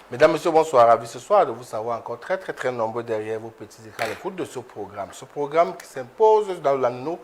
Mesdames, Messieurs, bonsoir. Ravi ce soir de vous savoir encore très nombreux derrière vos petits écrans à l'écoute de ce programme. Ce programme qui s'impose dans l'anneau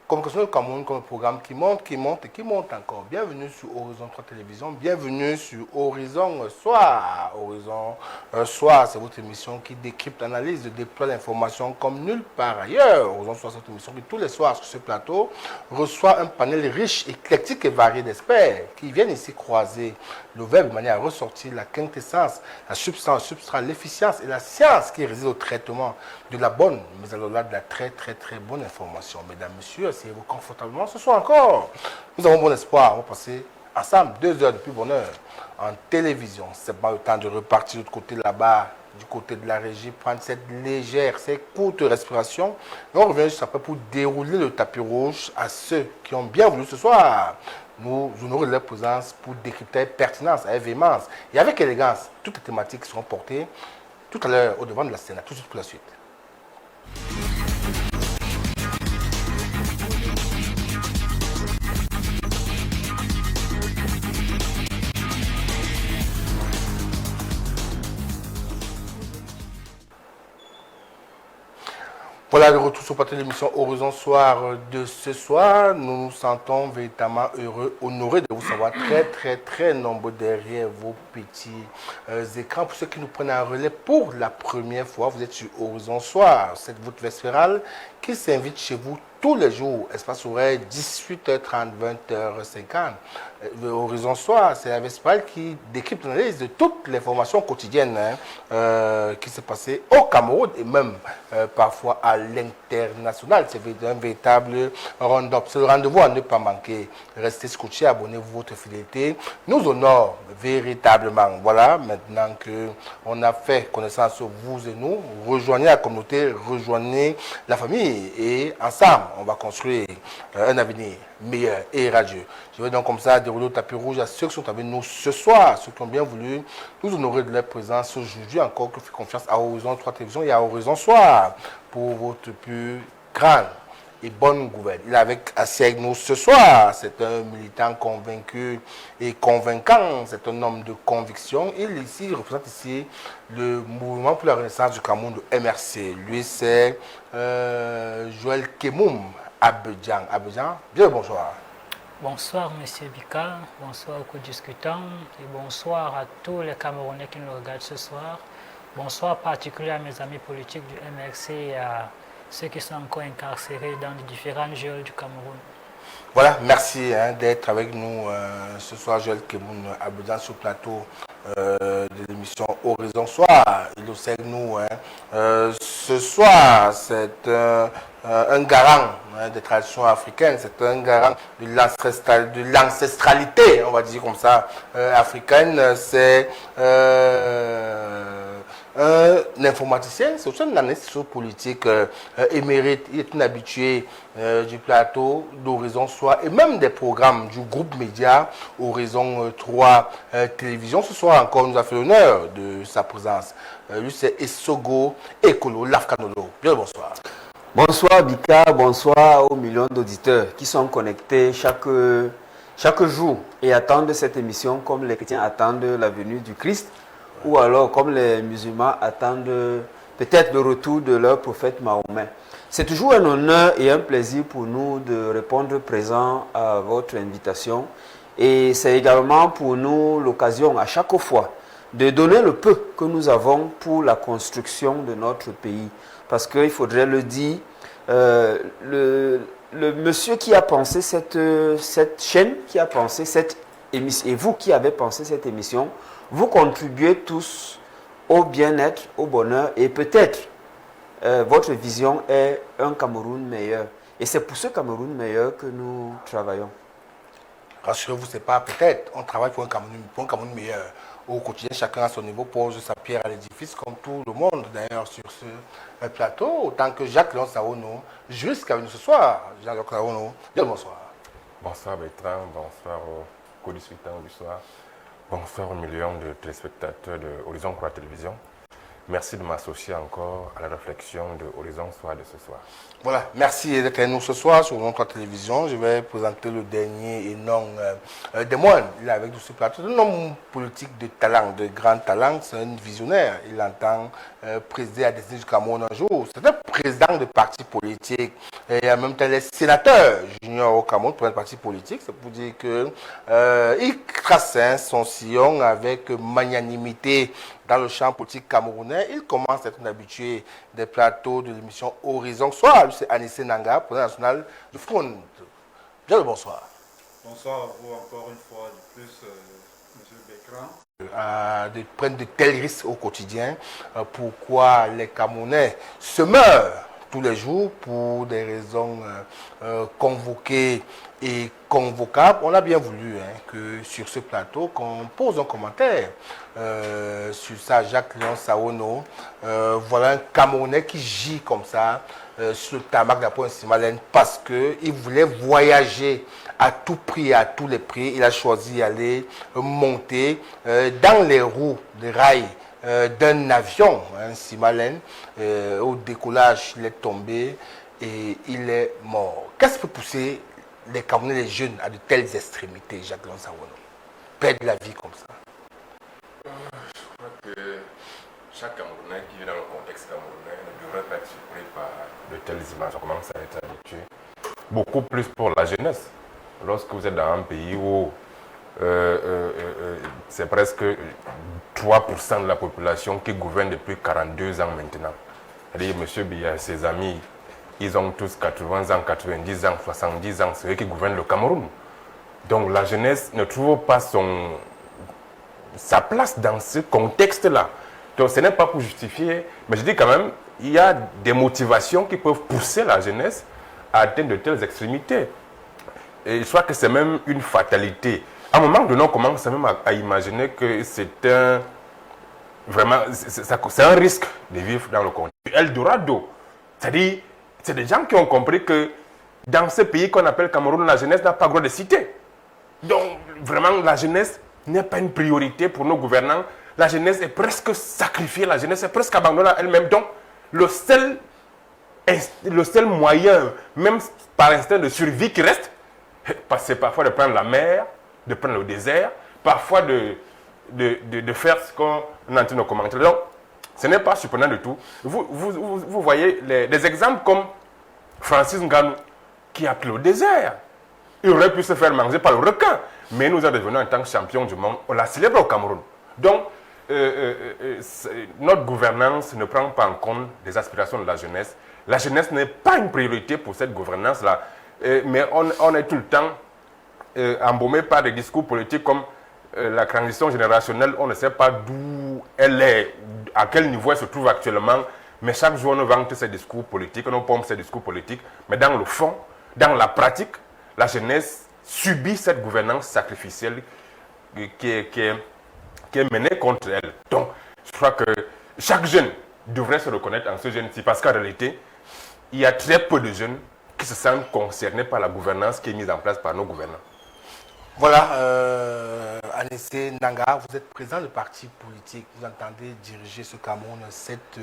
Communication du Cameroun comme un programme qui monte et qui monte encore. Bienvenue sur Horizon 3 Télévision, bienvenue sur Horizon Soir. Horizon Soir, c'est votre émission qui décrypte, analyse, déploie l'information comme nulle part ailleurs. Horizon Soir, c'est votre émission qui tous les soirs sur ce plateau reçoit un panel riche, éclectique et varié d'experts qui viennent ici croiser le verbe de manière à ressortir la quintessence, la substance, le substrat, l'efficience et la science qui réside au traitement de la bonne, mais alors là de la très bonne information. Mesdames, Messieurs, asseyez-vous confortablement. Ce soir encore, nous avons bon espoir. On va passer ensemble 2 heures de plus bonheur en télévision. C'est pas le temps de repartir de l'autre côté là-bas, du côté de la régie, prendre cette légère, cette courte respiration. Et on revient juste après pour dérouler le tapis rouge à ceux qui ont bien voulu ce soir nous honorer de leur présence pour décrypter avec pertinence, avec véhémence et avec élégance toutes les thématiques qui seront portées tout à l'heure au devant de la scène. À tout de suite pour la suite. Voilà, de retour sur de l'émission Horizon Soir de ce soir. Nous nous sentons véritablement heureux, honorés de vous savoir très nombreux derrière vos petits écrans. Pour ceux qui nous prennent en relais pour la première fois, vous êtes sur Horizon Soir, c'est votre vespérale qui s'invite chez vous tous les jours, espace horaire 18h30, 20h50. Horizon Soir, c'est la vespérale qui décrypte l'analyse de toute l'information quotidienne qui s'est passée au Cameroun et même parfois à l'international. C'est un véritable round-up. C'est le rendez-vous à ne pas manquer. Restez scotchés, abonnez-vous, votre fidélité nous honore véritablement. Voilà, maintenant qu'on a fait connaissance vous et nous, rejoignez la communauté, rejoignez la famille et ensemble, on va construire un avenir meilleur et radieux. Je vais donc comme ça dérouler le tapis rouge à ceux qui sont avec nous ce soir, ceux qui ont bien voulu nous honorer de leur présence aujourd'hui encore, que fait confiance à Horizon 3 Télévision et à Horizon Soir pour votre plus grande et bonne gouverne. Il est assis avec nous ce soir. C'est un militant convaincu et convaincant. C'est un homme de conviction. Il représente ici le mouvement pour la renaissance du Cameroun, le MRC. Lui, c'est Joël Kemoum, Abidjan. Abidjan, bien le bonsoir. Bonsoir, Monsieur Bika. Bonsoir aux co-discutants. Et bonsoir à tous les Camerounais qui nous regardent ce soir. Bonsoir particulièrement à mes amis politiques du MRC et à ceux qui sont encore incarcérés dans les différentes geôles du Cameroun. Voilà, merci d'être avec nous ce soir, Joël Kemoun, Abidjan, sur le plateau de l'émission Horizon Soir. Il est avec nous ce soir. C'est un garant des traditions africaines, c'est un garant de l'ancestralité, on va dire comme ça, africaine. C'est un informaticien, c'est aussi un analyste politique émérite. Il est un habitué du plateau d'Horizon Soir et même des programmes du groupe média Horizon 3 Télévision. Ce soir encore, nous a fait l'honneur de sa présence. Lui, c'est Essogo Ekolo Lafkanolo. Bien le bonsoir. Bonsoir Bika, bonsoir aux millions d'auditeurs qui sont connectés chaque jour et attendent cette émission comme les chrétiens attendent la venue du Christ ou alors comme les musulmans attendent peut-être le retour de leur prophète Mahomet. C'est toujours un honneur et un plaisir pour nous de répondre présent à votre invitation et c'est également pour nous l'occasion à chaque fois de donner le peu que nous avons pour la construction de notre pays. Parce qu'il faudrait le dire, le monsieur qui a pensé cette chaîne, qui a pensé cette émission, et vous qui avez pensé cette émission, vous contribuez tous au bien-être, au bonheur, et peut-être votre vision est un Cameroun meilleur. Et c'est pour ce Cameroun meilleur que nous travaillons. Rassurez-vous, c'est pas peut-être, on travaille pour un Cameroun meilleur. Au quotidien, chacun à son niveau pose sa pierre à l'édifice, comme tout le monde d'ailleurs sur ce plateau, autant que Jacques-Léon Saono, jusqu'à nous ce soir. Jacques-Léon Saono, bien le bonsoir. Bonsoir Bertrand, bonsoir aux co-discutants du soir, bonsoir aux millions de téléspectateurs de Horizon 3 Télévision. merci de m'associer encore à la réflexion de Horizon Soir de ce soir. Voilà, merci d'être avec nous ce soir sur notre télévision. Je vais présenter le dernier et non des moines. Il est avec nous sur ce plateau. Un homme politique de talent, de grand talent, c'est un visionnaire. Il entend présider la destinée du Cameroun un jour. C'est un président de parti politique et en même temps il est sénateur junior au Cameroun pour un parti politique. C'est pour dire que il trace son sillon avec magnanimité dans le champ politique camerounais. Il commence à être un habitué des plateaux de l'émission Horizon Soir. C'est Anissé Nanga, président national du Front. Bien le bonsoir. Bonsoir à vous encore une fois de plus, M. Bekran. De prendre de tels risques au quotidien, pourquoi les Camerounais se meurent tous les jours pour des raisons convoquées et convocables. On a bien voulu que sur ce plateau qu'on pose un commentaire sur ça. Jacques Léon Saono, voilà un Camerounais qui gît comme ça sur le tarmac de la province Simalène parce qu'il voulait voyager à tout prix, à tous les prix. Il a choisi d'aller monter dans les roues de rails d'un avion, Simalène. Au décollage, il est tombé et il est mort. Qu'est-ce qui peut pousser les Camerounais, les jeunes, à de telles extrémités, Jacques Léon Saono? Perdre la vie comme ça. Je crois que chaque Camerounais qui vit dans le contexte camerounais ne devrait pas être surpris par de telles images. On commence à être habitué. Beaucoup plus pour la jeunesse. Lorsque vous êtes dans un pays où c'est presque 3% de la population qui gouverne depuis 42 ans maintenant. C'est-à-dire, M. Biya et ses amis, ils ont tous 80 ans, 90 ans, 70 ans. C'est eux qui gouvernent le Cameroun. Donc la jeunesse ne trouve pas sa place dans ce contexte-là. Donc ce n'est pas pour justifier, mais je dis quand même, il y a des motivations qui peuvent pousser la jeunesse à atteindre de telles extrémités. Et je crois que c'est même une fatalité. À un moment donné, on commence même à imaginer que c'est un risque de vivre dans le contexte. Eldorado, c'est-à-dire, c'est des gens qui ont compris que dans ce pays qu'on appelle Cameroun, la jeunesse n'a pas le droit de citer. Donc, vraiment, la jeunesse n'est pas une priorité pour nos gouvernants. La jeunesse est presque sacrifiée, la jeunesse est presque abandonnée à elle-même. Donc, le seul moyen, même par instinct de survie qui reste, c'est parfois de prendre la mer, de prendre le désert, parfois de faire ce qu'on est en train de commenter. Donc, ce n'est pas surprenant du tout. Vous voyez des exemples comme Francis Ngannou, qui a pris le désert. Il aurait pu se faire manger par le requin. Mais nous sommes devenus en tant que champion du monde. On l'a célébré au Cameroun. Donc, notre gouvernance ne prend pas en compte les aspirations de la jeunesse. La jeunesse n'est pas une priorité pour cette gouvernance-là. Mais on est tout le temps embaumé par des discours politiques comme la transition générationnelle. On ne sait pas d'où elle est, à quel niveau elle se trouve actuellement. Mais chaque jour, on nous vante ces discours politiques, on nous pompe ces discours politiques. Mais dans le fond, dans la pratique, la jeunesse subit cette gouvernance sacrificielle qui est menée contre elle. Donc, je crois que chaque jeune devrait se reconnaître en ce jeune-ci, parce qu'en réalité, il y a très peu de jeunes qui se sentent concernés par la gouvernance qui est mise en place par nos gouvernants. Voilà, Anissé Nanga, vous êtes président du parti politique, vous entendez diriger ce Cameroun, cette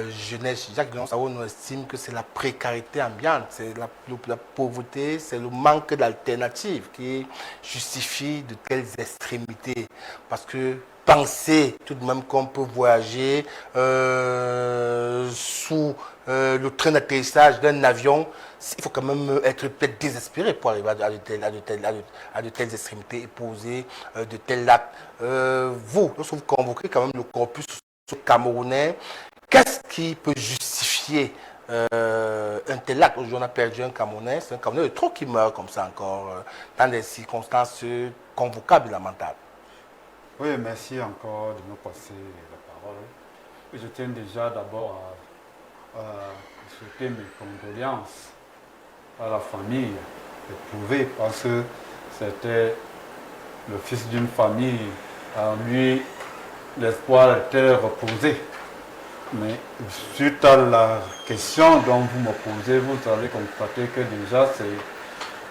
jeunesse. Jacques Léon Saono estime que c'est la précarité ambiante, c'est la pauvreté, c'est le manque d'alternatives qui justifie de telles extrémités. Parce que penser tout de même qu'on peut voyager sous le train d'atterrissage d'un avion, il faut quand même être peut-être désespéré pour arriver à de telles extrémités et poser de tels actes. Vous, lorsque vous convoquez quand même le corpus camerounais, qu'est-ce qui peut justifier un tel acte? Aujourd'hui, on a perdu un Camerounais, c'est un Camerounais de trop qui meurt comme ça encore, dans des circonstances convocables et lamentables. Oui, merci encore de me passer la parole. Je tiens déjà d'abord à souhaiter mes condoléances à la famille éprouvée parce que c'était le fils d'une famille. En lui, l'espoir était reposé. Mais suite à la question dont vous me posez, vous allez constater que déjà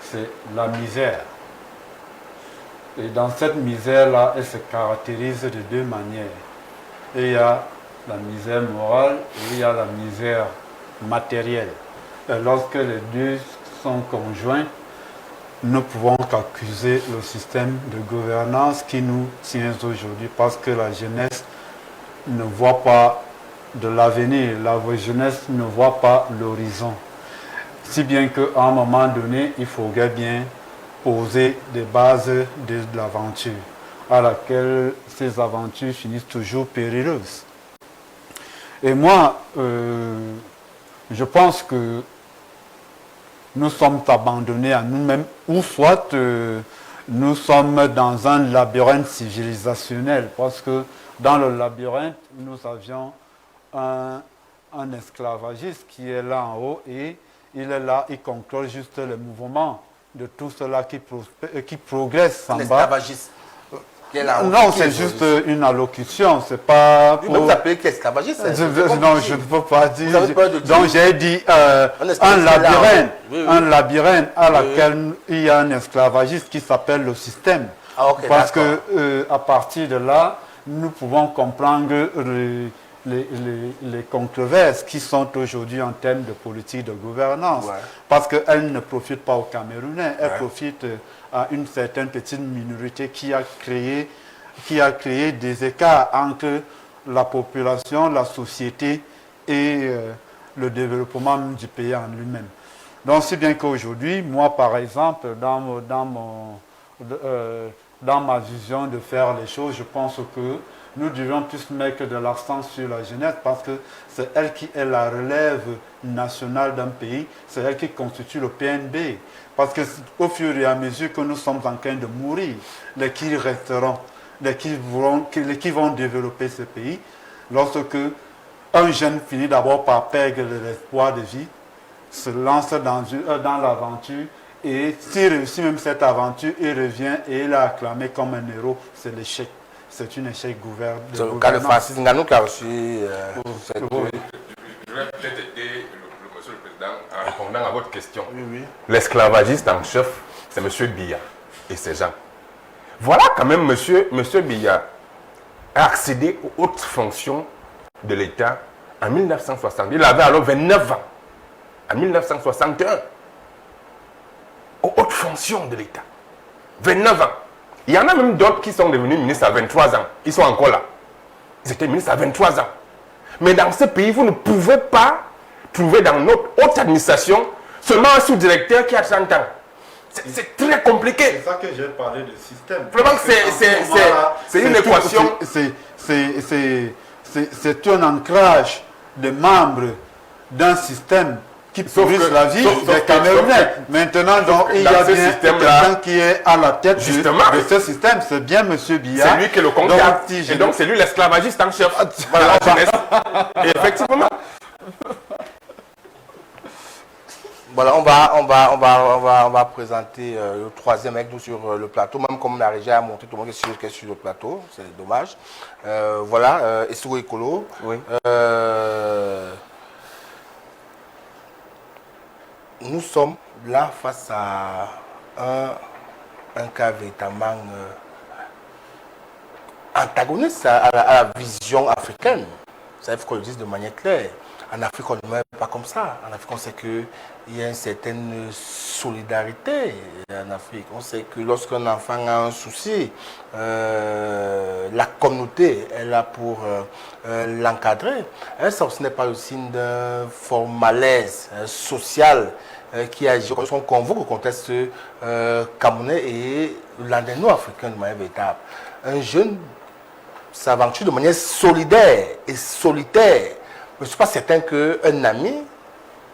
c'est la misère. Et dans cette misère-là, elle se caractérise de deux manières. Et il y a la misère morale et il y a la misère matérielle. Et lorsque les deux sont conjoints, nous pouvons qu'accuser le système de gouvernance qui nous tient aujourd'hui parce que la jeunesse ne voit pas de l'avenir, la jeunesse ne voit pas l'horizon. Si bien qu'à un moment donné, il faudrait bien poser des bases de l'aventure, à laquelle ces aventures finissent toujours périlleuses. Et moi, je pense que nous sommes abandonnés à nous-mêmes, ou soit nous sommes dans un labyrinthe civilisationnel, parce que dans le labyrinthe, nous avions un esclavagiste qui est là en haut et il est là, il contrôle juste les mouvements de tout cela qui progresse en bas. L'esclavagiste. Non, c'est juste une allocution, c'est pas pour... Vous appelez qu'esclavagiste? Non, je ne peux pas dire. Vous avez peur de dire? Donc j'ai dit un labyrinthe à laquelle il y a un esclavagiste qui s'appelle le système. Ah, okay, parce que à partir de là, nous pouvons comprendre les controverses qui sont aujourd'hui en termes de politique de gouvernance. Ouais. Parce qu'elles ne profitent pas aux Camerounais, elles profitent à une certaine petite minorité qui a créé des écarts entre la population, la société et le développement du pays en lui-même. Donc, si bien qu'aujourd'hui, moi, par exemple, dans ma vision de faire les choses, je pense que nous devons plus mettre de l'accent sur la jeunesse parce que c'est elle qui est la relève nationale d'un pays, c'est elle qui constitue le PNB. Parce qu'au fur et à mesure que nous sommes en train de mourir, les qui resteront, les qui vont développer ce pays, lorsque un jeune finit d'abord par perdre l'espoir de vie, se lance dans l'aventure, et s'il réussit même cette aventure, il revient et il est acclamé comme un héros, c'est l'échec. C'est un échec gouvernement. C'est le cas de Francis Nganou qui a reçu cette... Je vais peut-être aider monsieur le Président en répondant à votre question. Oui. L'esclavagiste en chef, c'est M. Biya et ses gens. Voilà quand même M. Biya a accédé aux hautes fonctions de l'État en 1960. Il avait alors 29 ans. En 1961. Aux hautes fonctions de l'État. 29 ans. Il y en a même d'autres qui sont devenus ministres à 23 ans. Ils sont encore là. Ils étaient ministres à 23 ans. Mais dans ce pays, vous ne pouvez pas trouver dans notre haute administration seulement un sous-directeur qui a 30 ans. C'est très compliqué. C'est ça que j'ai parlé de système. Vraiment, c'est une équation. C'est un ancrage de membres d'un système qui pourrissent la vie des Camerounais. Maintenant, donc, il y a bien quelqu'un qui est à la tête de ce système. C'est bien M. Biya. C'est lui qui est le comptable. Et donc, c'est lui l'esclavagiste en chef de la jeunesse. Et effectivement. Voilà, on va présenter le troisième avec nous sur le plateau, même comme la régie a montré tout le monde qui est sur le plateau, c'est dommage. Voilà, Essougo Ekolo. Oui. Nous sommes là face à un cas véritablement antagoniste à la vision africaine. Ça, il faut qu'on le dise de manière claire. En Afrique, on ne meurt pas comme ça. En Afrique, on sait qu'il y a une certaine solidarité en Afrique. On sait que lorsqu'un enfant a un souci, la communauté est là pour l'encadrer. Ça, ce n'est pas le signe d'un fort malaise social qui agit. On convoque au contexte camerounais et landéno-africain de manière véritable. Un jeune s'aventure de manière solidaire et solitaire. Je ne suis pas certain qu'un ami,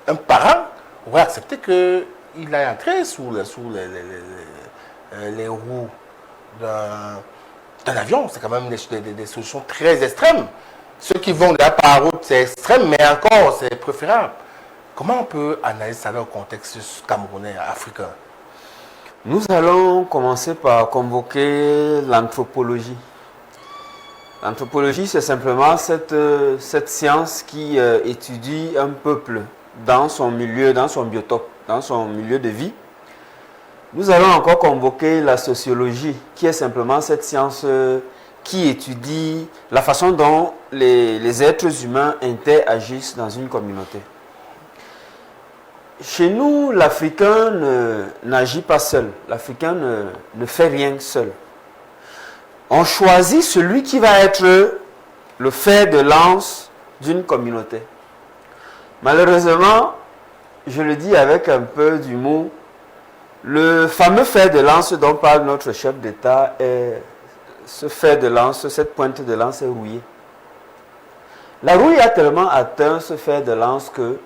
un parent, aurait accepté qu'il aille entrer sous les roues d'un avion. C'est quand même des solutions très extrêmes. Ceux qui vont de la par route, c'est extrême, mais encore, c'est préférable. Comment on peut analyser ça dans le contexte camerounais, africain? Nous allons commencer par convoquer l'anthropologie. L'anthropologie, c'est simplement cette science qui étudie un peuple dans son milieu, dans son biotope, dans son milieu de vie. Nous allons encore convoquer la sociologie, qui est simplement cette science qui étudie la façon dont les êtres humains interagissent dans une communauté. Chez nous, l'Africain n'agit pas seul. L'Africain ne fait rien seul. On choisit celui qui va être le fer de lance d'une communauté. Malheureusement, je le dis avec un peu d'humour, le fameux fer de lance dont parle notre chef d'État, ce fer de lance, cette pointe de lance est rouillée. La rouille a tellement atteint ce fer de lance que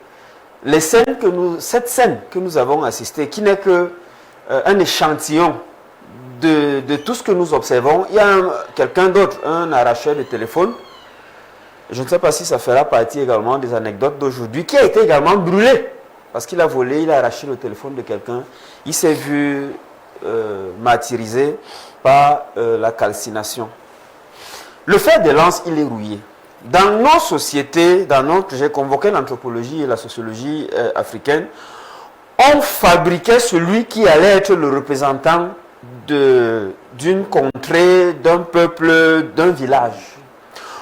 cette scène que nous avons assistée, qui n'est qu'un échantillon de tout ce que nous observons, il y a quelqu'un d'autre, un arracheur de téléphone, je ne sais pas si ça fera partie également des anecdotes d'aujourd'hui, qui a été également brûlé, parce qu'il a volé, il a arraché le téléphone de quelqu'un, il s'est vu martyrisé par la calcination. Le fer de lance, il est rouillé. Dans nos sociétés, j'ai convoqué l'anthropologie et la sociologie africaine, on fabriquait celui qui allait être le représentant d'une contrée, d'un peuple, d'un village.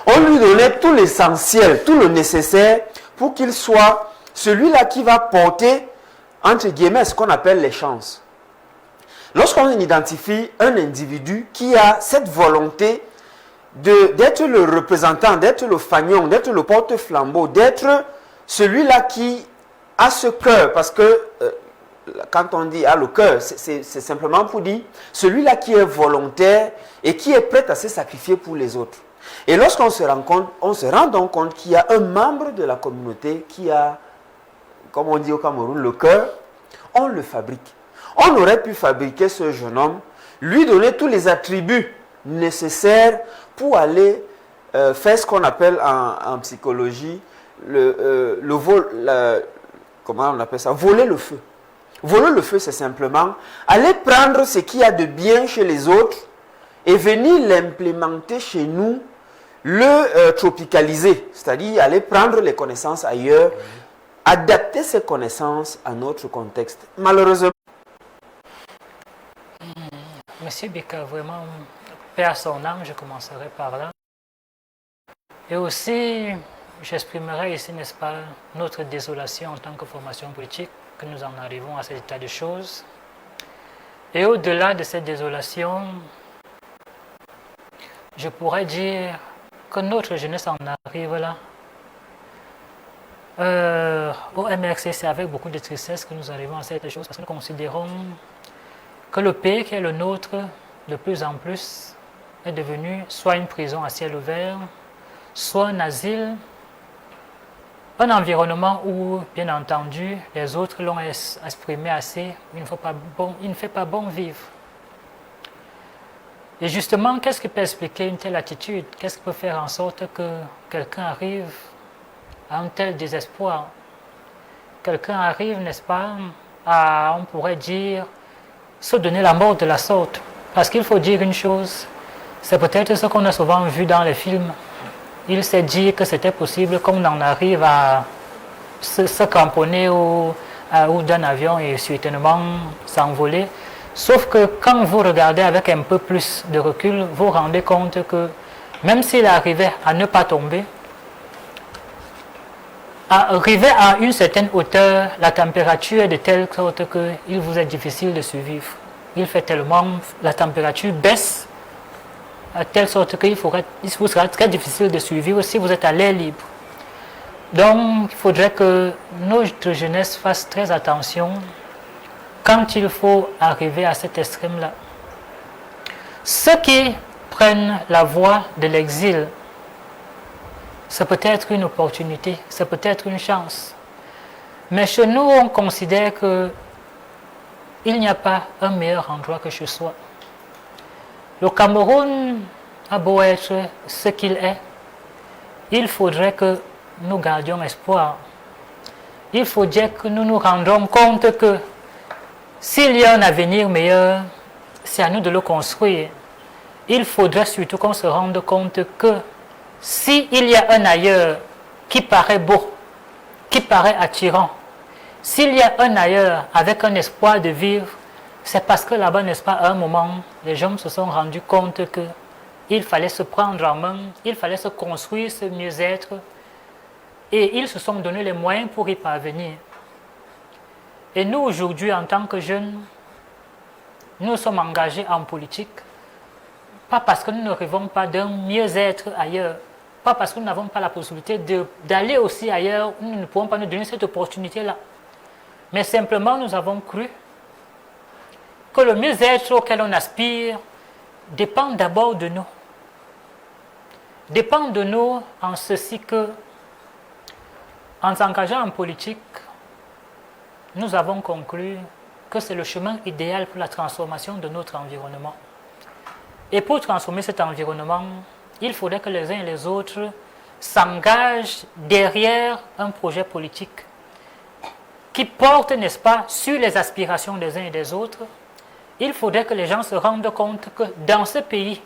On lui donnait tout l'essentiel, tout le nécessaire pour qu'il soit celui-là qui va porter, entre guillemets, ce qu'on appelle les chances. Lorsqu'on identifie un individu qui a cette volonté d'être le représentant, d'être le fanion, d'être le porte-flambeau, d'être celui-là qui a ce cœur, parce que quand on dit « a le cœur », c'est simplement pour dire celui-là qui est volontaire et qui est prêt à se sacrifier pour les autres. Et lorsqu'on se rend compte, on se rend donc compte qu'il y a un membre de la communauté qui a, comme on dit au Cameroun, le cœur, on le fabrique. On aurait pu fabriquer ce jeune homme, lui donner tous les attributs nécessaires pour aller faire ce qu'on appelle en psychologie comment on appelle ça? Voler le feu. Voler le feu, c'est simplement aller prendre ce qu'il y a de bien chez les autres et venir l'implémenter chez nous, le tropicaliser, c'est-à-dire aller prendre les connaissances ailleurs, adapter ces connaissances à notre contexte. Malheureusement. Monsieur Bika, vraiment, paix à son âme, je commencerai par là. Et aussi, j'exprimerai ici, n'est-ce pas, notre désolation en tant que formation politique, que nous en arrivons à cet état de choses. Et au-delà de cette désolation, je pourrais dire que notre jeunesse en arrive là. Au MRC, c'est avec beaucoup de tristesse que nous arrivons à cette chose, parce que nous considérons que le pays qui est le nôtre, de plus en plus, est devenu soit une prison à ciel ouvert, soit un asile, un environnement où, bien entendu, les autres l'ont exprimé assez, il ne fait pas bon vivre. Et justement, qu'est-ce qui peut expliquer une telle attitude? Qu'est-ce qui peut faire en sorte que quelqu'un arrive à un tel désespoir? Quelqu'un arrive, n'est-ce pas, à, on pourrait dire, se donner la mort de la sorte. Parce qu'il faut dire une chose, c'est peut-être ce qu'on a souvent vu dans les films. Il s'est dit que c'était possible qu'on en arrive à se cramponner au d'un avion et certainement s'envoler. Sauf que quand vous regardez avec un peu plus de recul, vous vous rendez compte que même s'il arrivait à ne pas tomber, arriver à une certaine hauteur, la température est de telle sorte qu'il vous est difficile de survivre. Il fait tellement, la température baisse à telle sorte qu'il vous sera très difficile de survivre si vous êtes à l'air libre. Donc, il faudrait que notre jeunesse fasse très attention quand il faut arriver à cet extrême-là. Ceux qui prennent la voie de l'exil, c'est peut-être une opportunité, c'est peut-être une chance. Mais chez nous, on considère qu'il n'y a pas un meilleur endroit que chez soi. Le Cameroun a beau être ce qu'il est, il faudrait que nous gardions espoir. Il faudrait que nous nous rendions compte que s'il y a un avenir meilleur, c'est à nous de le construire. Il faudrait surtout qu'on se rende compte que s'il y a un ailleurs qui paraît beau, qui paraît attirant, s'il y a un ailleurs avec un espoir de vivre, c'est parce que là-bas, n'est-ce pas, à un moment, les gens se sont rendus compte que il fallait se prendre en main, il fallait se construire ce mieux-être et ils se sont donné les moyens pour y parvenir. Et nous, aujourd'hui, en tant que jeunes, nous sommes engagés en politique, pas parce que nous ne rêvons pas d'un mieux-être ailleurs, pas parce que nous n'avons pas la possibilité d'aller aussi ailleurs, nous ne pouvons pas nous donner cette opportunité-là. Mais simplement, nous avons cru que le mieux-être auquel on aspire dépend d'abord de nous. Dépend de nous en ceci que, en s'engageant en politique, nous avons conclu que c'est le chemin idéal pour la transformation de notre environnement. Et pour transformer cet environnement, il faudrait que les uns et les autres s'engagent derrière un projet politique qui porte, n'est-ce pas, sur les aspirations des uns et des autres. Il faudrait que les gens se rendent compte que dans ce pays,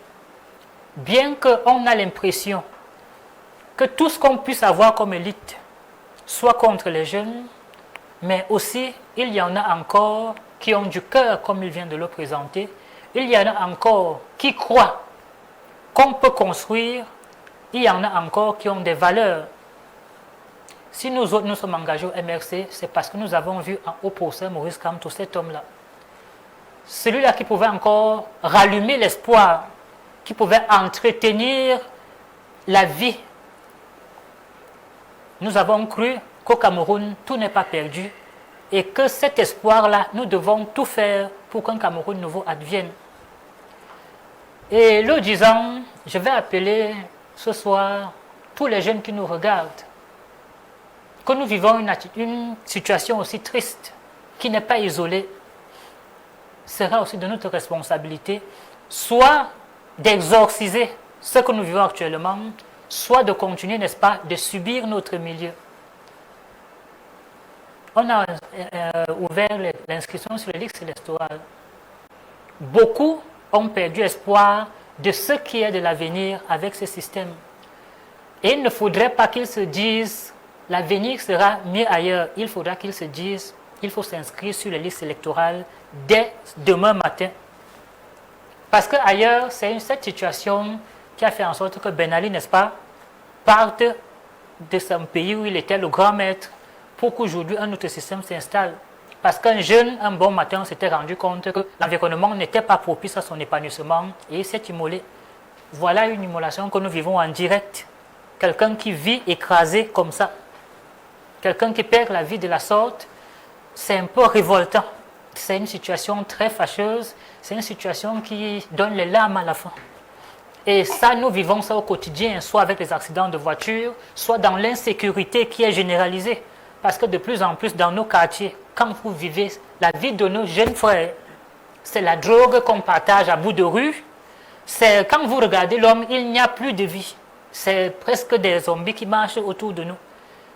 bien qu'on a l'impression que tout ce qu'on puisse avoir comme élite soit contre les jeunes, mais aussi il y en a encore qui ont du cœur, comme il vient de le présenter. Il y en a encore qui croient qu'on peut construire. Il y en a encore qui ont des valeurs. Si nous autres nous sommes engagés au MRC, c'est parce que nous avons vu en haut procès Maurice Kamto, cet homme-là. Celui-là qui pouvait encore rallumer l'espoir, qui pouvait entretenir la vie. Nous avons cru qu'au Cameroun, tout n'est pas perdu et que cet espoir-là, nous devons tout faire pour qu'un Cameroun nouveau advienne. Et le disant, je vais appeler ce soir tous les jeunes qui nous regardent, que nous vivons une situation aussi triste, qui n'est pas isolée, sera aussi de notre responsabilité, soit d'exorciser ce que nous vivons actuellement, soit de continuer, n'est-ce pas, de subir notre milieu. On a ouvert l'inscription sur les listes électorales. Beaucoup ont perdu espoir de ce qui est de l'avenir avec ce système. Et il ne faudrait pas qu'ils se disent l'avenir sera mieux ailleurs. Il faudra qu'ils se disent il faut s'inscrire sur les listes électorales dès demain matin. Parce qu'ailleurs, c'est cette situation qui a fait en sorte que Ben Ali, n'est-ce pas, parte de son pays où il était le grand maître pour qu'aujourd'hui un autre système s'installe. Parce qu'un jeune, un bon matin, s'était rendu compte que l'environnement n'était pas propice à son épanouissement et il s'est immolé. Voilà une immolation que nous vivons en direct. Quelqu'un qui vit écrasé comme ça. Quelqu'un qui perd la vie de la sorte, c'est un peu révoltant. C'est une situation très fâcheuse. C'est une situation qui donne les larmes à la fin. Et ça, nous vivons ça au quotidien, soit avec les accidents de voiture, soit dans l'insécurité qui est généralisée. Parce que de plus en plus dans nos quartiers, quand vous vivez la vie de nos jeunes frères, c'est la drogue qu'on partage à bout de rue. C'est quand vous regardez l'homme, il n'y a plus de vie. C'est presque des zombies qui marchent autour de nous.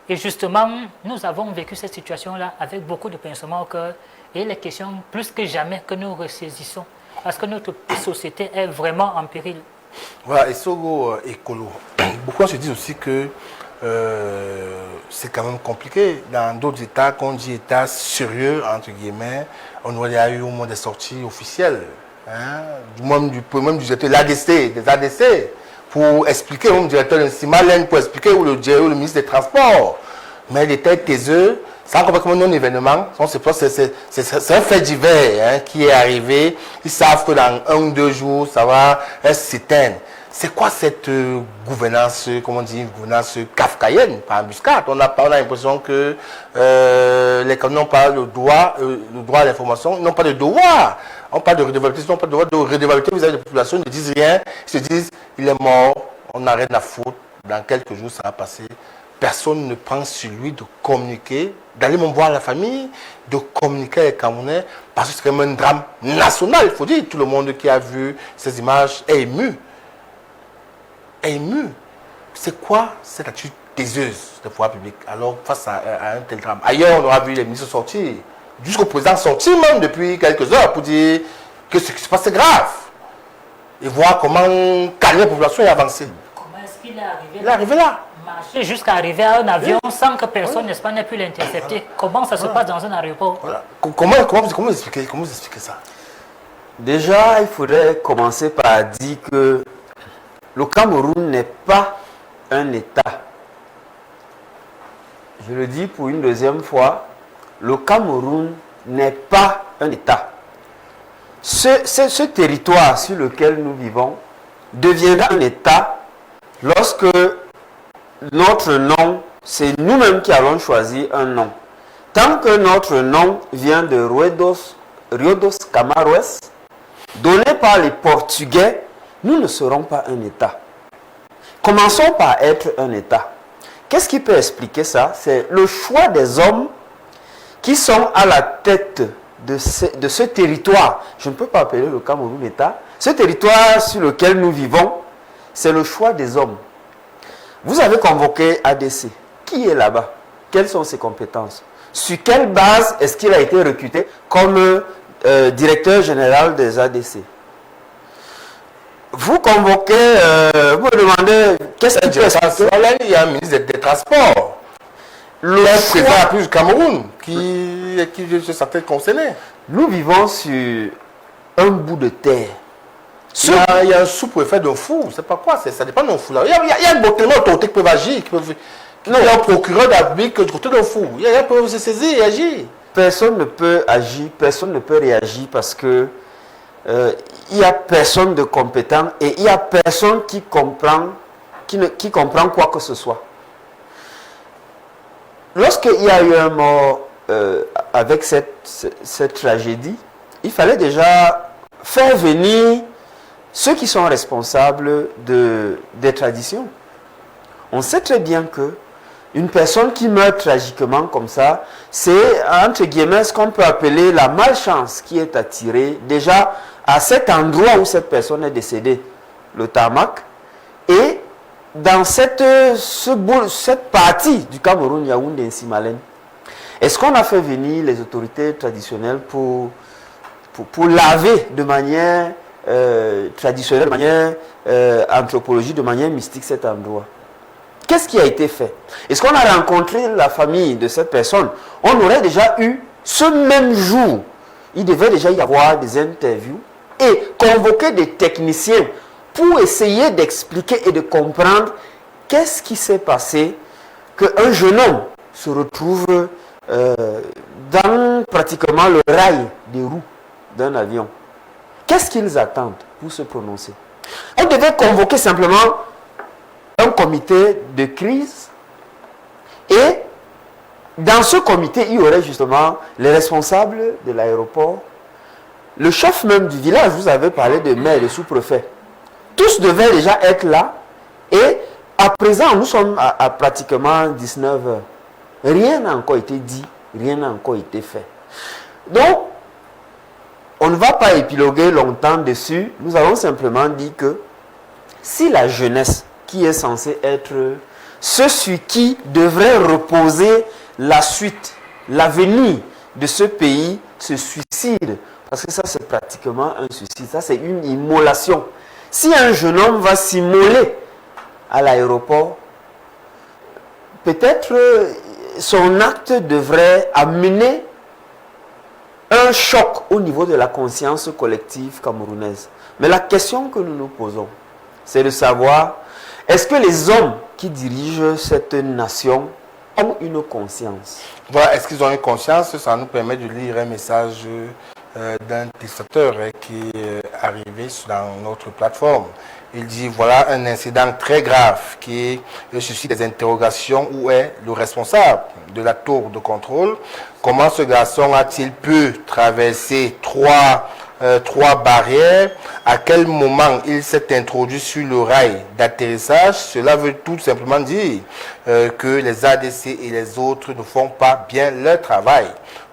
Et justement, nous avons vécu cette situation-là avec beaucoup de pincements au cœur. Et il est question plus que jamais que nous ressaisissons. Parce que notre société est vraiment en péril. Voilà, et Sogo écolo. Beaucoup se disent aussi que c'est quand même compliqué. Dans d'autres États, quand on dit État sérieux, entre guillemets, on aurait eu au moins des sorties officielles. Hein, même du directeur des ADC, pour expliquer, même le directeur de Simalène, pour expliquer, ou le ministre des Transports. Mais les têtes taiseux, c'est complètement non-événement. C'est un fait divers hein, qui est arrivé. Ils savent que dans 1 ou 2 jours, ça va s'éteindre. C'est quoi cette gouvernance, comment on dit, une gouvernance kafkaïenne, par embuscade? On a l'impression que les candidats n'ont pas le droit à l'information, ils n'ont pas de devoir. On parle de redevabilité, ils n'ont pas de devoir de redevabilité vis-à-vis des populations, ils ne disent rien, ils se disent, il est mort, on n'a rien à foutre, dans quelques jours ça va passer. Personne ne prend sur lui de communiquer, d'aller même voir la famille, de communiquer avec les Camerounais, parce que c'est quand même un drame national, il faut dire. Tout le monde qui a vu ces images est ému. Est ému. C'est quoi cette attitude taiseuse des pouvoirs publics alors face à un tel drame? Ailleurs, on aura vu les ministres sortir, jusqu'au président sortir même depuis quelques heures pour dire que ce qui se passe est grave. Et voir comment calmer la population et avancer. Comment est-ce qu'il est arrivé là? Il est arrivé là. Marcher jusqu'à arriver à un avion sans que personne, n'est-ce pas, n'ait pu l'intercepter. Comment ça se passe dans un aéroport? Voilà. Comment expliquer ça? Déjà, il faudrait commencer par dire que le Cameroun n'est pas un État. Je le dis pour une deuxième fois, le Cameroun n'est pas un État. Ce territoire sur lequel nous vivons deviendra un État lorsque notre nom, c'est nous-mêmes qui allons choisir un nom. Tant que notre nom vient de Rio dos Camaroes, donné par les Portugais, nous ne serons pas un État. Commençons par être un État. Qu'est-ce qui peut expliquer ça? C'est le choix des hommes qui sont à la tête de ce territoire. Je ne peux pas appeler le Cameroun État. Ce territoire sur lequel nous vivons, c'est le choix des hommes. Vous avez convoqué ADC. Qui est là-bas? Quelles sont ses compétences? Sur quelle base est-ce qu'il a été recruté comme directeur général des ADC? Vous convoquez, vous me demandez qu'est-ce qui peut expliquer? Il y a un ministre des Transports. Le président du Cameroun qui je sentais concerné. Nous vivons sur un bout de terre. Il y a un sous-préfet d'un fou, c'est pas quoi, ça dépend d'un fou là. Il y a un tellement d'autorités qui peuvent agir, il y a un procureur d'habit du côté d'un fou. Il y a peuvent se saisir et agir. Personne ne peut agir, personne ne peut réagir parce que il n'y a personne de compétent et il n'y a personne qui comprend quoi que ce soit. Lorsqu'il y a eu un mort avec cette tragédie, il fallait déjà faire venir ceux qui sont responsables des traditions. On sait très bien que une personne qui meurt tragiquement comme ça, c'est entre guillemets ce qu'on peut appeler la malchance qui est attirée déjà à cet endroit où cette personne est décédée, le tarmac, et dans cette partie du Cameroun, Yaoundé et Simalène. Est-ce qu'on a fait venir les autorités traditionnelles pour laver de manière traditionnelle, de manière anthropologique, de manière mystique cet endroit? Qu'est-ce qui a été fait? Est-ce qu'on a rencontré la famille de cette personne? On aurait déjà eu, ce même jour, il devait déjà y avoir des interviews et convoquer des techniciens pour essayer d'expliquer et de comprendre qu'est-ce qui s'est passé qu'un jeune homme se retrouve dans pratiquement le rail des roues d'un avion. Qu'est-ce qu'ils attendent pour se prononcer? On devait convoquer simplement un comité de crise et dans ce comité, il y aurait justement les responsables de l'aéroport, le chef même du village, vous avez parlé de maire, de sous-préfet. Tous devaient déjà être là et à présent, nous sommes à pratiquement 19 heures. Rien n'a encore été dit, rien n'a encore été fait. Donc, on ne va pas épiloguer longtemps dessus. Nous allons simplement dire que si la jeunesse, qui est censée être ce sur qui devrait reposer la suite, l'avenir de ce pays, se suicide, parce que ça c'est pratiquement un suicide, ça c'est une immolation. Si un jeune homme va s'immoler à l'aéroport, peut-être son acte devrait amener un choc au niveau de la conscience collective camerounaise. Mais la question que nous nous posons, c'est de savoir, est-ce que les hommes qui dirigent cette nation ont une conscience? Voilà, est-ce qu'ils ont une conscience? Ça nous permet de lire un message d'un testateur qui est arrivé dans notre plateforme. Il dit, voilà un incident très grave qui suscite des interrogations. Où est le responsable de la tour de contrôle? Comment ce garçon a-t-il pu traverser trois barrières? À quel moment il s'est introduit sur le rail d'atterrissage? Cela veut tout simplement dire que les ADC et les autres ne font pas bien leur travail.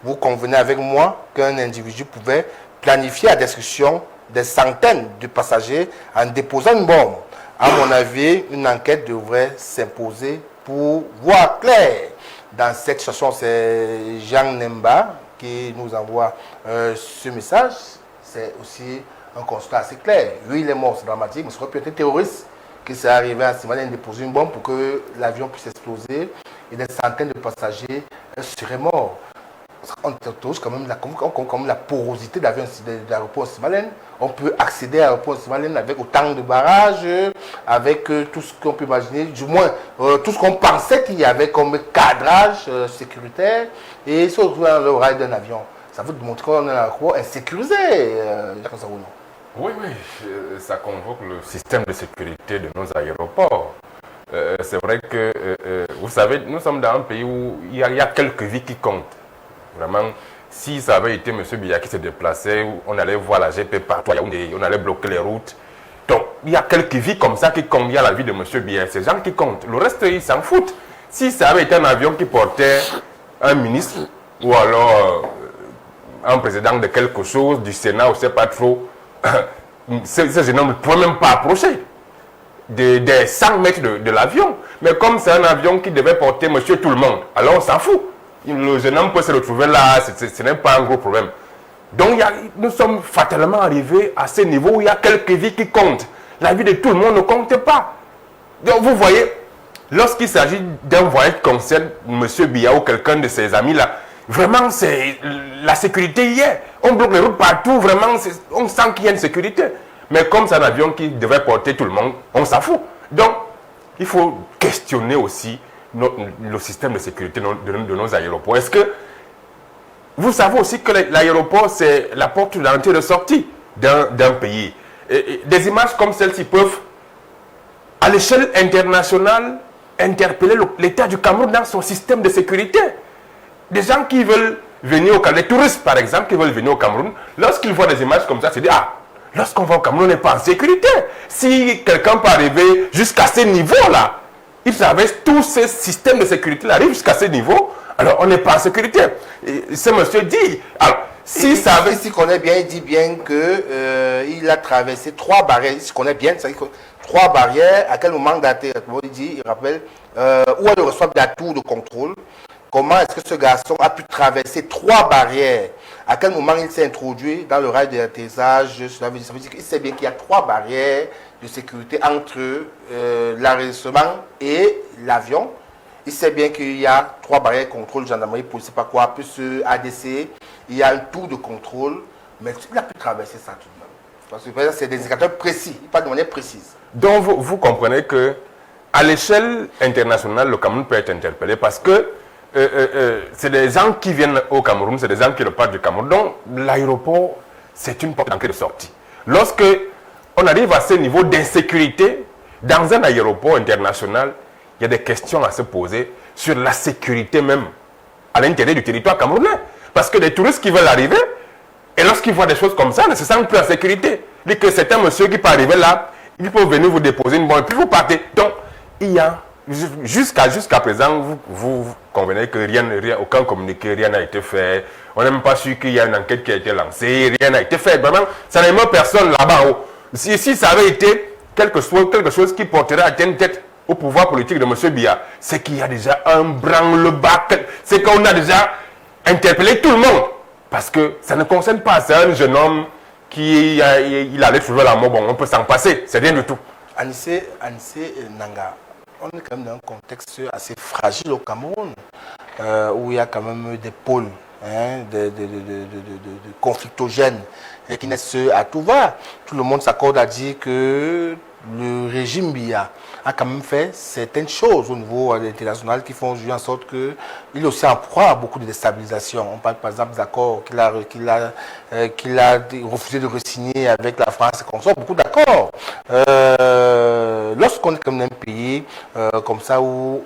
Vous convenez avec moi qu'un individu pouvait planifier la destruction des centaines de passagers en déposant une bombe. À mon avis, une enquête devrait s'imposer pour voir clair. Dans cette situation, c'est Jean Nemba qui nous envoie ce message. C'est aussi un constat assez clair. Oui, il est mort, c'est dramatique, mais ce serait peut-être un terroriste qui s'est arrivé à Simalène déposer une bombe pour que l'avion puisse exploser et des centaines de passagers seraient morts. On touche quand même comme la porosité de l'aéroport Simalène. On peut accéder à l'aéroport Simalène avec autant de barrages, avec tout ce qu'on peut imaginer, du moins tout ce qu'on pensait qu'il y avait comme cadrage sécuritaire. Et se retrouver dans le rail d'un avion. Ça veut montrer qu'on est un aéroport insécurisé. Oui, ça convoque le système de sécurité de nos aéroports. C'est vrai que, vous savez, nous sommes dans un pays où il y a quelques vies qui comptent. Vraiment, si ça avait été M. Biya qui se déplaçait, on allait voir la GP partout, on allait bloquer les routes. Donc, il y a quelques vies comme ça qui comptent. Il y a la vie de M. Biya, ces gens qui comptent. Le reste, ils s'en foutent. Si ça avait été un avion qui portait un ministre, ou alors un président de quelque chose, du Sénat, on ne sait pas trop, ces gens ne pouvaient même pas approcher des 100 mètres de l'avion. Mais comme c'est un avion qui devait porter monsieur tout le monde, alors on s'en fout. Le jeune homme peut se retrouver là, ce n'est pas un gros problème. Donc nous sommes fatalement arrivés à ce niveau où il y a quelques vies qui comptent. La vie de tout le monde ne compte pas. Donc vous voyez, lorsqu'il s'agit d'un voyage qui concerne M. Biya ou quelqu'un de ses amis là, vraiment c'est la sécurité y est. On bloque les routes partout, vraiment on sent qu'il y a une sécurité. Mais comme c'est un avion qui devait porter tout le monde, on s'en fout. Donc il faut questionner aussi le système de sécurité de nos aéroports. Est-ce que vous savez aussi que l'aéroport, c'est la porte d'entrée et de sortie d'un pays. Et des images comme celle-ci peuvent, à l'échelle internationale, interpeller l'État du Cameroun dans son système de sécurité. Des gens qui veulent venir au Cameroun, les touristes par exemple, qui veulent venir au Cameroun, lorsqu'ils voient des images comme ça, ils se disent, ah, lorsqu'on va au Cameroun, on n'est pas en sécurité. Si quelqu'un peut arriver jusqu'à ce niveau-là, il savait tous ces systèmes de sécurité arrivent jusqu'à ce niveau, alors on n'est pas en sécurité. Ce monsieur dit, alors, si ça avait... Il s'y connaît bien, il dit bien qu'il a traversé 3 barrières, il se connaît bien, ça dit que 3 barrières, à quel moment il rappelle, où elle reçoit la tour de contrôle, comment est-ce que ce garçon a pu traverser 3 barrières, à quel moment il s'est introduit dans le rail d'atterrissage, ça veut dire qu'il sait bien qu'il y a 3 barrières de sécurité entre l'arrêtement et l'avion. Il sait bien qu'il y a 3 barrières de contrôle, gendarmerie, police, pas quoi, plus ADC, il y a un tour de contrôle, mais il a pu traverser ça tout de même. Parce que c'est des indicateurs précis, pas de manière précise. Donc vous comprenez que à l'échelle internationale, le Cameroun peut être interpellé parce que c'est des gens qui viennent au Cameroun, c'est des gens qui repartent du Cameroun. Donc l'aéroport, c'est une porte d'entrée et de sortie. Lorsque on arrive à ce niveau d'insécurité, dans un aéroport international, il y a des questions à se poser sur la sécurité même à l'intérieur du territoire camerounais. Parce que les touristes qui veulent arriver, et lorsqu'ils voient des choses comme ça, ne se sentent plus en sécurité. Il dit que c'est un monsieur qui peut arriver là, il peut venir vous déposer une bombe, et puis vous partez. Donc, il y a, jusqu'à présent, vous convenez que rien, aucun communiqué, rien n'a été fait. On n'est même pas sûr qu'il y a une enquête qui a été lancée, rien n'a été fait. Vraiment, ça n'aime personne là-bas. Si ça avait été quelque chose qui porterait à tête au pouvoir politique de M. Biya, c'est qu'il y a déjà un branle-bas, c'est qu'on a déjà interpellé tout le monde. Parce que ça ne concerne pas, c'est un jeune homme qui il allait trouver la mort, bon, on peut s'en passer, c'est rien du tout. Anissé Nanga, on est quand même dans un contexte assez fragile au Cameroun, où il y a quand même des pôles de conflictogènes qui naissent à tout va. Tout le monde s'accorde à dire que le régime Biya a quand même fait certaines choses au niveau international qui font en sorte qu'il est aussi en proie à beaucoup de déstabilisation. On parle par exemple des accords qu'il a refusé de re-signer avec la France et qu'on sort beaucoup d'accords. Lorsqu'on est comme un pays comme ça où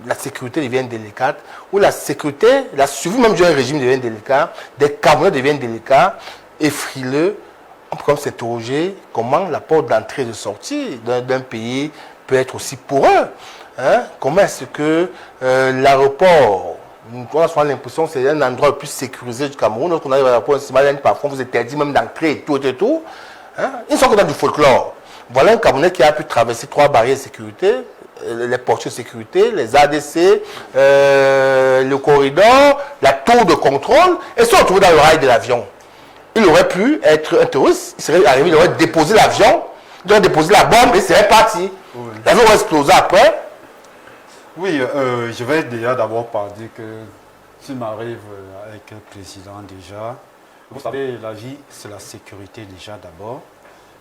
la sécurité devient délicate, où la sécurité, la survie même d'un régime devient délicat, des Camerounais deviennent délicats et frileux, on peut s'interroger comment la porte d'entrée et de sortie d'un pays peut être aussi pour eux. Comment est-ce que l'aéroport, on a souvent l'impression que c'est un endroit le plus sécurisé du Cameroun, lorsqu'on arrive à l'aéroport, parfois vous interdit même d'entrer et tout et tout. Ils sont dans du folklore. Voilà un Camerounais qui a pu traverser 3 barrières de sécurité, les portiers de sécurité, les ADC, le corridor, la tour de contrôle, et se retrouver dans le rail de l'avion. Il aurait pu être un terroriste, il serait arrivé, il aurait déposé l'avion, il aurait déposé la bombe et il serait parti. Oui. L'avion aurait explosé après. Oui, je vais déjà d'abord dire que s'il m'arrive avec le président déjà, vous savez, la vie, c'est la sécurité déjà d'abord.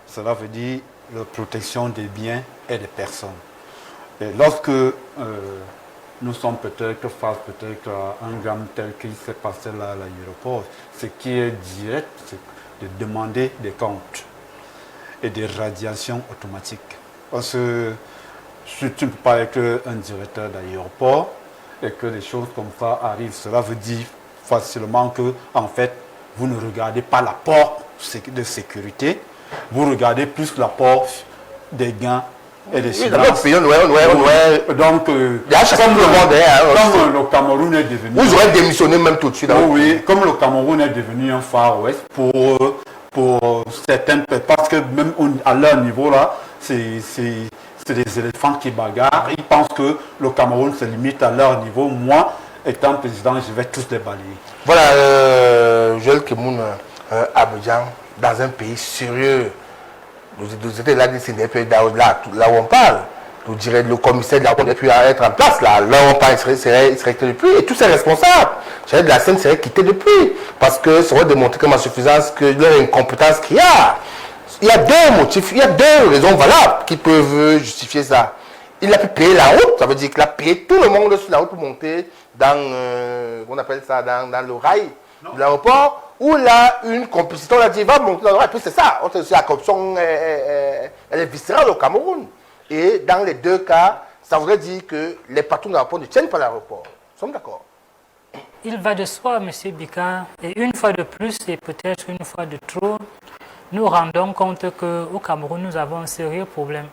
Cela veut dire la protection des biens et des personnes. Et lorsque nous sommes peut-être face à un drame tel qu'il s'est passé là à l'aéroport, ce qui est direct, c'est de demander des comptes et des radiations automatiques. Parce que si tu ne peux pas être un directeur d'aéroport et que des choses comme ça arrivent, cela veut dire facilement que, en fait, vous ne regardez pas l'apport de sécurité, vous regardez plus l'apport des gains et des finances. Donc, comme le Cameroun est devenu... Vous aurez démissionné même tout de suite. Oui, comme le Cameroun est devenu un Far West pour certaines... Parce que même à leur niveau, là, c'est des éléphants qui bagarrent. Ils pensent que le Cameroun se limite à leur niveau. Moi, étant président, je vais tous les balayer. Voilà, Joël Kemoun, Abidjan, dans un pays sérieux. Nous étions là, là où on parle. Nous dirais le commissaire de la Cour pu être en place. Là où on parle, il serait quitté depuis. Et tous ces responsables, de la scène serait quitté depuis. Parce que ça va démontrer comme insuffisance que leur incompétence qu'il y a. Il y a deux motifs, il y a deux raisons valables qui peuvent justifier ça. Il a pu payer la route, ça veut dire qu'il a payé tout le monde sur la route pour monter dans, on appelle ça, dans le rail de l'aéroport, où là, une complicité, on a dit, va monter dans le rail, puis c'est ça, la corruption, elle est viscérale au Cameroun. Et dans les deux cas, ça voudrait dire que les patrons de l'aéroport ne tiennent pas l'aéroport. Nous sommes d'accord. Il va de soi, M. Bika, et une fois de plus, et peut-être une fois de trop, nous rendons compte qu'au Cameroun, nous avons un sérieux problème.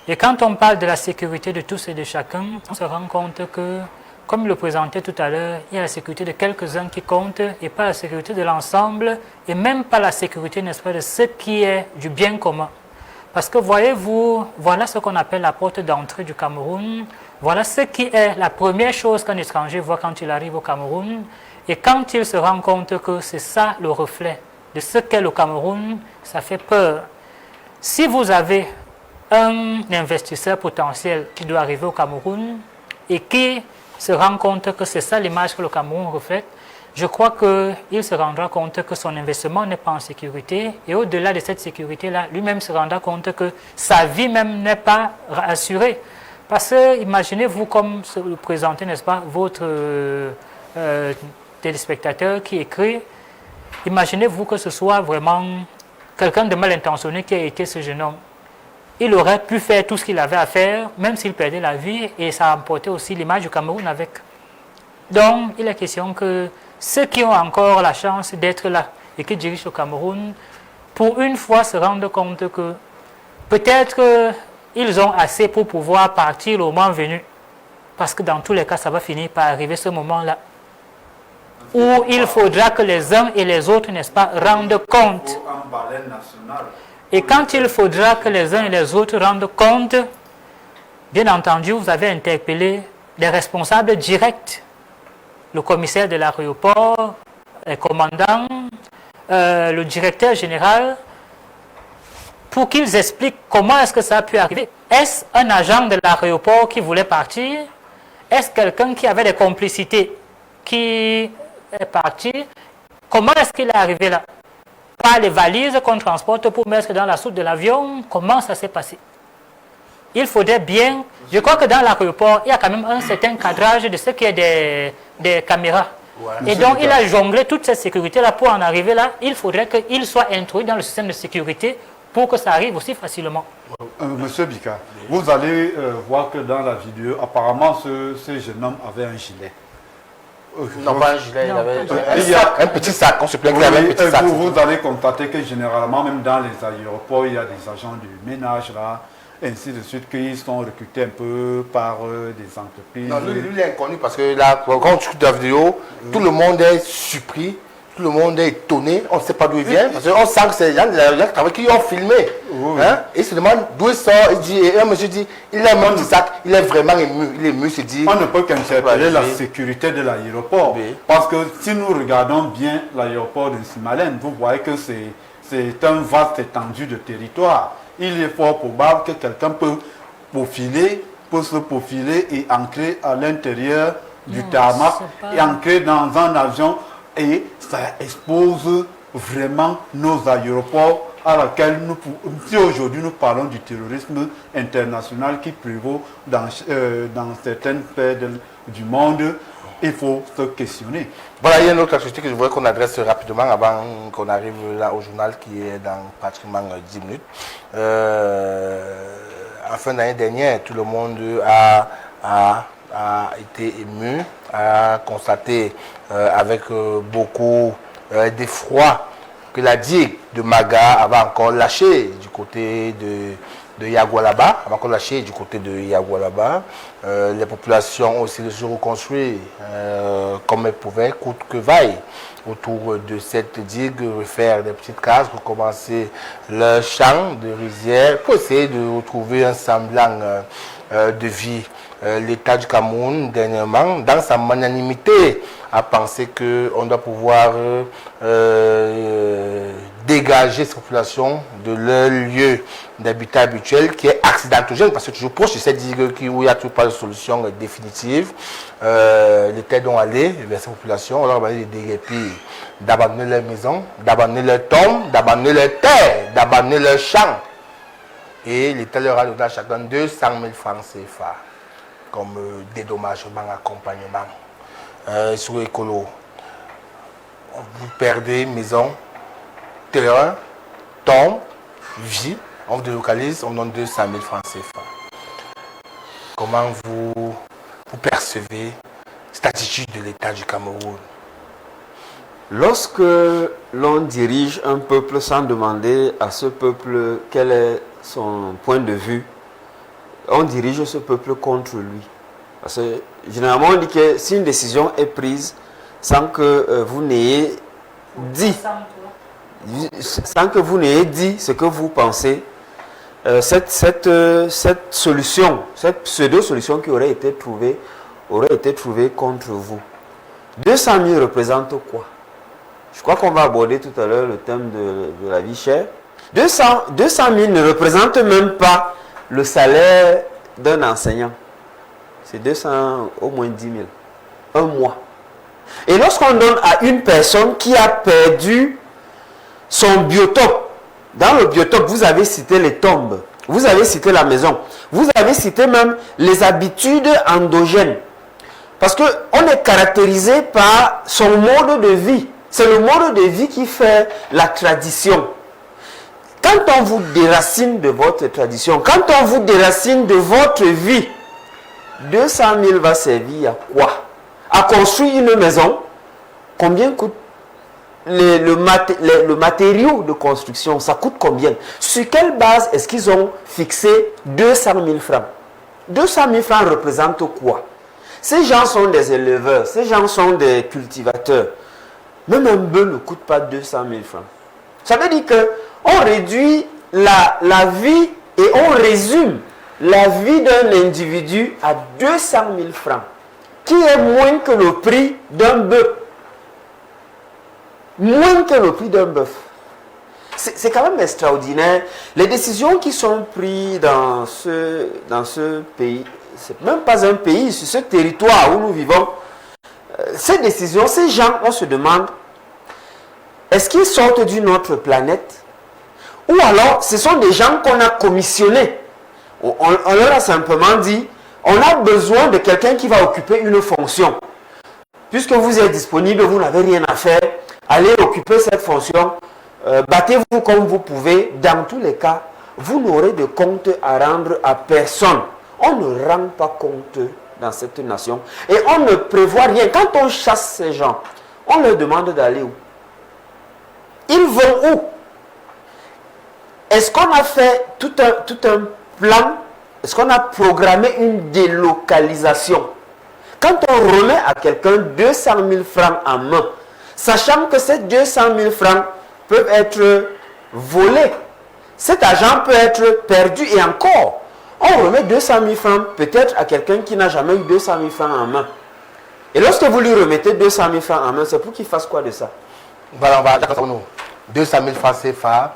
Et quand on parle de la sécurité de tous et de chacun, on se rend compte que, comme le présentait tout à l'heure, il y a la sécurité de quelques-uns qui compte et pas la sécurité de l'ensemble et même pas la sécurité, n'est-ce pas, de ce qui est du bien commun. Parce que voyez-vous, voilà ce qu'on appelle la porte d'entrée du Cameroun. Voilà ce qui est la première chose qu'un étranger voit quand il arrive au Cameroun. Et quand il se rend compte que c'est ça le reflet de ce qu'est le Cameroun, ça fait peur. Si vous avez un investisseur potentiel qui doit arriver au Cameroun et qui se rend compte que c'est ça l'image que le Cameroun reflète, je crois qu'il se rendra compte que son investissement n'est pas en sécurité et au-delà de cette sécurité-là, lui-même se rendra compte que sa vie même n'est pas assurée. Parce que imaginez-vous comme le présentez, n'est-ce pas, votre téléspectateur qui écrit, imaginez-vous que ce soit vraiment quelqu'un de mal intentionné qui a été ce jeune homme. Il aurait pu faire tout ce qu'il avait à faire, même s'il perdait la vie, et ça a emporté aussi l'image du Cameroun avec. Donc, il est question que ceux qui ont encore la chance d'être là et qui dirigent le Cameroun, pour une fois se rendent compte que peut-être ils ont assez pour pouvoir partir le moment venu. Parce que dans tous les cas, ça va finir par arriver ce moment-là. Où il faudra que les uns et les autres, n'est-ce pas, rendent compte. Et quand il faudra que les uns et les autres rendent compte, bien entendu, vous avez interpellé les responsables directs, le commissaire de l'aéroport, les commandants, le directeur général, pour qu'ils expliquent comment est-ce que ça a pu arriver. Est-ce un agent de l'aéroport qui voulait partir? Est-ce quelqu'un qui avait des complicités qui est parti? Comment est-ce qu'il est arrivé là? Par les valises qu'on transporte pour mettre dans la soute de l'avion, comment ça s'est passé? Il faudrait bien... Je crois que dans l'aéroport, il y a quand même un certain cadrage de ce qui est des caméras. Ouais, et donc, il a jonglé toute cette sécurité-là pour en arriver là. Il faudrait qu'il soit introduit dans le système de sécurité pour que ça arrive aussi facilement. Monsieur Bika, vous allez voir que dans la vidéo, apparemment, ce jeune homme avait un gilet. Non, pas un gilet, il avait un petit sac, on se plaint qu'il avait un petit sac. Vous allez constater que généralement, même dans les aéroports, il y a des agents du ménage là, ainsi de suite, qu'ils sont recrutés un peu par des entreprises. Non, lui, il est inconnu parce que là, quand on discute la vidéo, tout le monde est surpris, tout le monde est étonné, on ne sait pas d'où il vient, parce qu'on sent que c'est les gens qui ont filmé. Oui. Hein? Et il se demande d'où il sort, et un monsieur dit, il a un petit sac, il est vraiment ému, il est ému, il se dit... On ne peut qu'interpeller la sécurité de l'aéroport, parce que si nous regardons bien l'aéroport de Simalène, vous voyez que c'est un vaste étendue de territoire. Il est fort probable que quelqu'un peut se profiler et ancrer à l'intérieur du Non, tarmac c'est pas- et entrer dans un avion et ça expose vraiment nos aéroports à laquelle si aujourd'hui nous parlons du terrorisme international qui prévaut dans certaines pays du monde, il faut se questionner. Voilà, il y a une autre question que je voudrais qu'on adresse rapidement avant qu'on arrive là au journal qui est dans pratiquement 10 minutes. En fin d'année dernière, tout le monde a été ému, a constaté avec beaucoup d'effroi que la digue de Maga avait encore lâché du côté de Yagualaba, avait encore lâché du côté de Yagualaba. Les populations ont aussi se reconstruit comme elles pouvaient, coûte que vaille, autour de cette digue, refaire des petites cases, recommencer leur champ de rizière pour essayer de retrouver un semblant de vie. L'État du Cameroun, dernièrement, dans sa magnanimité, a pensé qu'on doit pouvoir dégager ces populations de leur lieu d'habitat habituel qui est accidentogène parce que toujours proche de cette digue où il n'y a toujours pas de solution définitive. L'État donc allé vers ces populations, on leur a demandé de déguerpir, d'abandonner leur maison, d'abandonner leur tombe, d'abandonner leur terre, d'abandonner leur champ. Et l'État leur a donné à chacun 200 000 francs CFA comme dédommagement, accompagnement. Sur l'écolo, vous perdez maison, terrain, tombe, vie, on vous délocalise, on donne 200 000 francs CFA. Comment vous percevez cette attitude de l'État du Cameroun? Lorsque l'on dirige un peuple sans demander à ce peuple quel est son point de vue, on dirige ce peuple contre lui. Parce que généralement on dit que si une décision est prise sans que vous n'ayez dit, ce que vous pensez, cette solution, cette pseudo-solution qui aurait été trouvée contre vous. 200 000 représente quoi? Je crois qu'on va aborder tout à l'heure le thème de la vie chère. 200 000 ne représente même pas le salaire d'un enseignant. C'est 200, au moins 10 000. Un mois. Et lorsqu'on donne à une personne qui a perdu son biotope, dans le biotope, vous avez cité les tombes, vous avez cité la maison, vous avez cité même les habitudes endogènes. Parce qu'on est caractérisé par son mode de vie. C'est le mode de vie qui fait la tradition. Quand on vous déracine de votre tradition, quand on vous déracine de votre vie, 200 000 va servir à quoi? À construire une maison. Combien coûte le matériau de construction? Ça coûte combien? Sur quelle base est-ce qu'ils ont fixé 200 000 francs? 200 000 francs représentent quoi? Ces gens sont des éleveurs, ces gens sont des cultivateurs. Même un bœuf ne coûte pas 200 000 francs. Ça veut dire qu'on réduit la vie et on résume la vie d'un individu à 200 000 francs, qui est moins que le prix d'un bœuf. Moins que le prix d'un bœuf. C'est quand même extraordinaire. Les décisions qui sont prises dans ce pays, c'est même pas un pays, sur ce territoire où nous vivons, ces décisions, ces gens, on se demande, est-ce qu'ils sortent d'une autre planète? Ou alors, ce sont des gens qu'on a commissionnés. On leur a simplement dit, on a besoin de quelqu'un qui va occuper une fonction. Puisque vous êtes disponible, vous n'avez rien à faire, allez occuper cette fonction, battez-vous comme vous pouvez. Dans tous les cas, vous n'aurez de compte à rendre à personne. On ne rend pas compte dans cette nation. Et on ne prévoit rien. Quand on chasse ces gens, on leur demande d'aller où? Ils vont où? Est-ce qu'on a fait tout un plan? Est-ce qu'on a programmé une délocalisation? Quand on remet à quelqu'un 200 000 francs en main, sachant que ces 200 000 francs peuvent être volés, cet argent peut être perdu et encore, on remet 200 000 francs peut-être à quelqu'un qui n'a jamais eu 200 000 francs en main. Et lorsque vous lui remettez 200 000 francs en main, c'est pour qu'il fasse quoi de ça? Voilà, on va d'accord nous. 200 000 francs CFA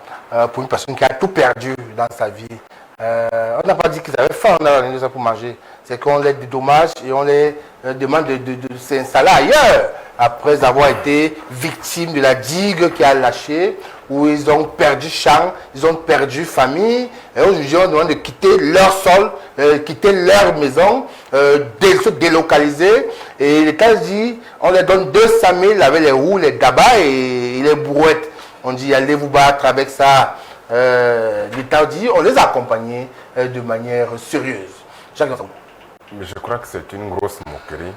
pour une personne qui a tout perdu dans sa vie. On n'a pas dit qu'ils avaient faim, on a donné ça pour manger. C'est qu'on les dédommage et on les demande de s'installer ailleurs après avoir été victimes de la digue qui a lâché, où ils ont perdu champ, ils ont perdu famille. Et aujourd'hui, on demande de quitter leur sol, quitter leur maison, se délocaliser. Et l'État dit, on leur donne 200 000 avec les roues, les gabas et les brouettes. On dit, allez vous battre avec ça. L'État dit, on les a accompagnés de manière sérieuse. Mais je crois que c'est une grosse moquerie.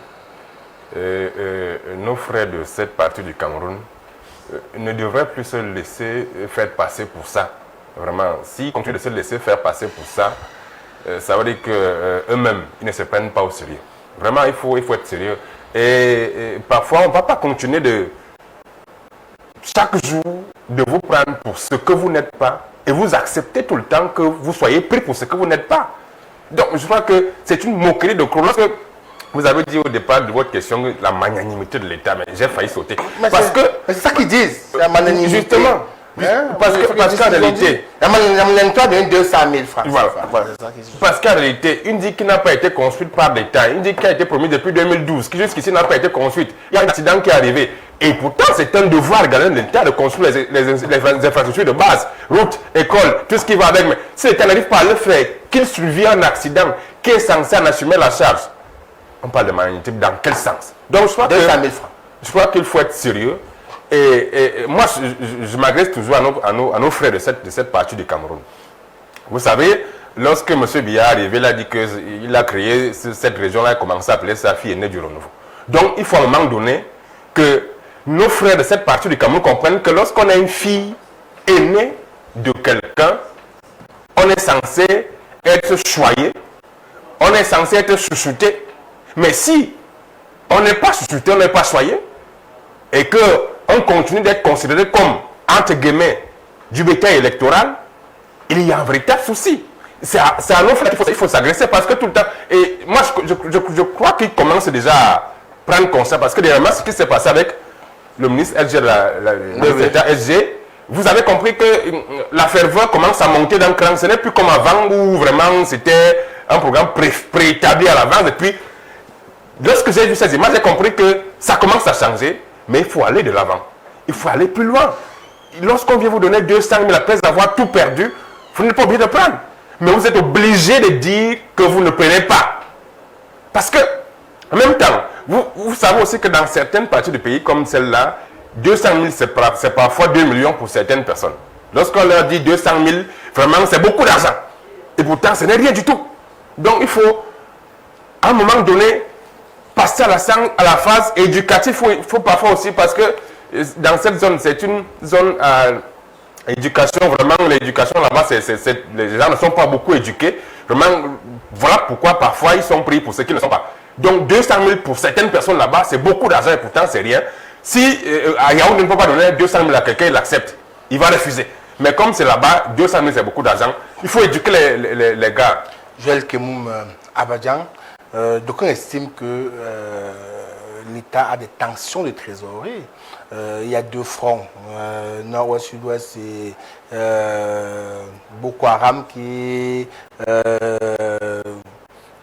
Nos frères de cette partie du Cameroun ne devraient plus se laisser faire passer pour ça. Vraiment, s'ils continuent de se laisser faire passer pour ça, ça veut dire qu'eux-mêmes, ils ne se prennent pas au sérieux. Vraiment, il faut être sérieux. Et parfois, on ne va pas continuer de, chaque jour, de vous prendre pour ce que vous n'êtes pas et vous acceptez tout le temps que vous soyez pris pour ce que vous n'êtes pas. Donc, je crois que c'est une moquerie de Cronos. Vous avez dit au départ de votre question la magnanimité de l'État, mais j'ai failli sauter. Parce que c'est ça qu'ils disent, la magnanimité. Justement. Hein? Parce qu'en réalité, la magnanimité donne 200 000 francs. Voilà. Parce qu'en réalité, une dit qui n'a pas été construite par l'État, une dit qui a été promise depuis 2012, qui jusqu'ici n'a pas été construite. Il y a un accident qui est arrivé. Et pourtant, c'est un devoir également de l'État de construire les infrastructures de base, routes, écoles, tout ce qui va avec. Mais si l'État n'arrive pas à le faire, qu'il survient un accident, qui est censé en assumer la charge, on parle de magnanimité, dans quel sens? Donc, je crois qu'il faut être sérieux. Et moi, je m'adresse toujours à nos frères de cette partie du Cameroun. Vous savez, lorsque M. Biya est arrivé, il a dit qu'il a créé cette région-là, il a commencé à appeler sa fille aînée du renouveau. Donc, il faut à un moment donné que nos frères de cette partie du Cameroun comprennent que lorsqu'on a une fille aînée de quelqu'un, on est censé être choyé, on est censé être chouchouté. Mais si on n'est pas chouchouté, on n'est pas choyé, et qu'on continue d'être considéré comme, entre guillemets, du bétail électoral, il y a un véritable souci. C'est à nos frères qu'il faut s'agresser parce que tout le temps... Et moi, je crois qu'il commence déjà à prendre conscience parce que dernièrement, ce qui s'est passé avec le ministre SG, le ministre d'État SG, vous avez compris que la ferveur commence à monter dans le cran. Ce n'est plus comme avant où vraiment c'était un programme préétabli à l'avance. Et puis, lorsque j'ai vu ces images, j'ai compris que ça commence à changer. Mais il faut aller de l'avant. Il faut aller plus loin. Lorsqu'on vient vous donner 200 000 après avoir tout perdu, vous n'êtes pas obligé de prendre. Mais vous êtes obligé de dire que vous ne prenez pas. Parce que, en même temps, vous savez aussi que dans certaines parties du pays comme celle-là, 200 000, c'est parfois 2 millions pour certaines personnes. Lorsqu'on leur dit 200 000, vraiment, c'est beaucoup d'argent. Et pourtant, ce n'est rien du tout. Donc, il faut, à un moment donné, passer à la phase éducative. Il faut parfois aussi, parce que dans cette zone, c'est une zone éducation, vraiment, l'éducation là-bas, les gens ne sont pas beaucoup éduqués. Vraiment, voilà pourquoi parfois ils sont pris pour ceux qui ne sont pas. Donc 200 000 pour certaines personnes là-bas, c'est beaucoup d'argent et pourtant c'est rien. Si à Yaoundé ne peut pas donner 200 000 à quelqu'un, il accepte. Il va refuser. Mais comme c'est là-bas, 200 000 c'est beaucoup d'argent. Il faut éduquer les gars. Joël Kemoum Abadjan, d'aucuns estiment que l'État a des tensions de trésorerie. Il y a deux fronts, nord-ouest, sud-ouest, c'est Boko Haram qui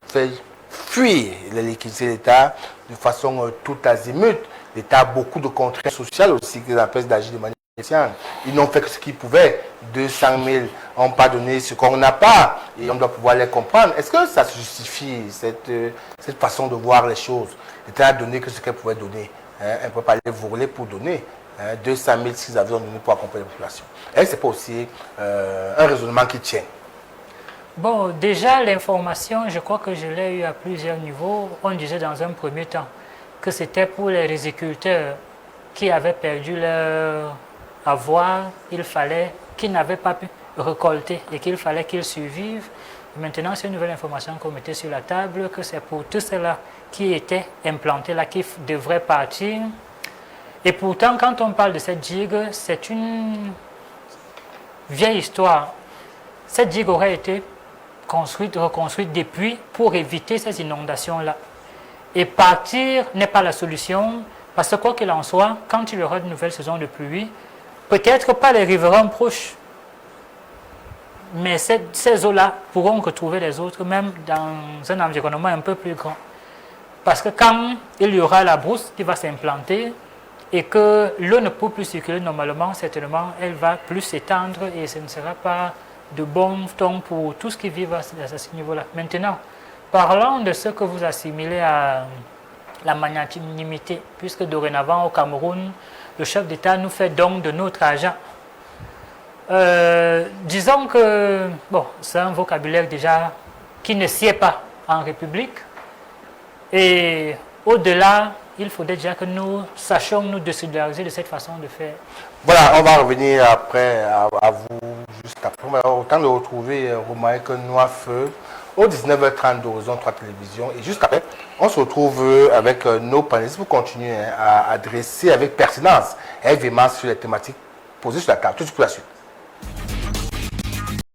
fait fuir les liquidités de l'État de façon tout azimut. L'État a beaucoup de contraintes sociales aussi qui empêchent d'agir de manière efficiente. Ils n'ont fait que ce qu'ils pouvaient. 200 000 n'ont pas donné ce qu'on n'a pas et on doit pouvoir les comprendre. Est-ce que ça justifie cette façon de voir les choses? L'État a donné que ce qu'elle pouvait donner. Elle ne peut pas aller voler pour donner. 200 000 s'ils avaient donné pour accompagner la population. Est-ce que ce n'est pas aussi un raisonnement qui tient? Bon, déjà, l'information, je crois que je l'ai eu à plusieurs niveaux. On disait dans un premier temps que c'était pour les riziculteurs qui avaient perdu leur avoir, il fallait qu'ils n'avaient pas pu récolter et qu'il fallait qu'ils survivent. Maintenant, c'est une nouvelle information qu'on mettait sur la table, que c'est pour tous ceux-là qui étaient implantés là, qui devraient partir. Et pourtant, quand on parle de cette digue, c'est une vieille histoire. Cette digue aurait été construite, reconstruite depuis pour éviter ces inondations-là. Et partir n'est pas la solution, parce que quoi qu'il en soit, quand il y aura de nouvelles saisons de pluie, peut-être pas les riverains proches mais ces eaux-là pourront retrouver les autres même dans un environnement un peu plus grand. Parce que quand il y aura la brousse qui va s'implanter et que l'eau ne peut plus circuler normalement, certainement, elle va plus s'étendre et ce ne sera pas de bon ton pour tout ce qui vit à ce niveau-là. Maintenant, parlons de ce que vous assimilez à la magnanimité, puisque dorénavant au Cameroun, le chef d'État nous fait don de notre argent. Disons que bon, c'est un vocabulaire déjà qui ne sied pas en République. Et au-delà, il faudrait déjà que nous sachions nous désolidariser de cette façon de faire. Voilà, on va revenir après à vous, juste après. On va autant de retrouver Romaïque Noifeu au 19h30 d'Horizon 3 Télévision. Et juste après, on se retrouve avec nos panélistes pour continuer à adresser avec pertinence et avec véhémence sur les thématiques posées sur la table. Tout de suite pour la suite.